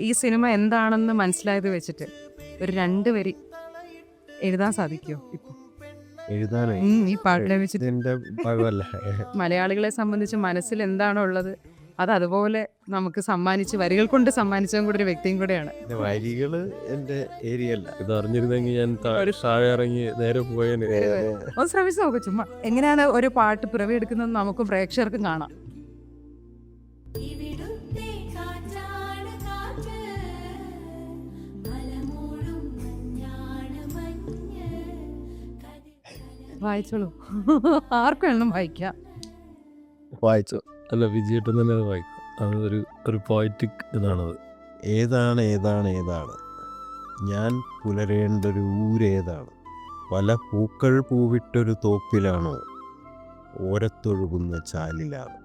ഈ സിനിമ എന്താണെന്ന് മനസ്സിലായത് വെച്ചിട്ട് ഒരു 2 വരി എഴുതാൻ സാധിക്കുമോ ഇപ്പൊ? എഴുതാനേ ഈ പാട്ടിനെ വെച്ചിട്ട് ഇതിന്റെ ഭാഗമല്ല. മലയാളികളെ സംബന്ധിച്ച് മനസ്സിൽ എന്താണോ ഉള്ളത് അത് അതുപോലെ നമുക്ക് സമ്മാനിച്ച് വരികൾ കൊണ്ട് സമ്മാനിച്ചതും കൂടെ ഒരു വ്യക്തിയും കൂടെയാണ്. വരികള് എന്റെ ഏരിയ അല്ല. ഇത് അറിഞ്ഞിരുന്നെങ്കിൽ ഞാൻ താഴെ ഇറങ്ങി നേരെ പോയേനെ. ഒന്ന് ശ്രമിച്ചു നോക്കും ചുമ്മാ എങ്ങനെയാണ് ഒരു പാട്ട് പിറവിയെടുക്കുന്നത് നമുക്കും പ്രേക്ഷകർക്കും കാണാം. വായിച്ചോളൂ, ആർക്കും എണ്ണം വായിക്കാം. വായിച്ചു. അല്ല, വിജയേട്ടൻ തന്നെ അത് വായിക്കും. അത് ഒരു പോയറ്റിക് ഇതാണത്. ഏതാണ് ഏതാണ് ഏതാണ് ഞാൻ പുലരേണ്ടൊരു ഊരേതാണ്, പല പൂക്കൾ പൂവിട്ടൊരു തോപ്പിലാണോ, ഓരത്തൊഴുകുന്ന ചാലിലാണ്.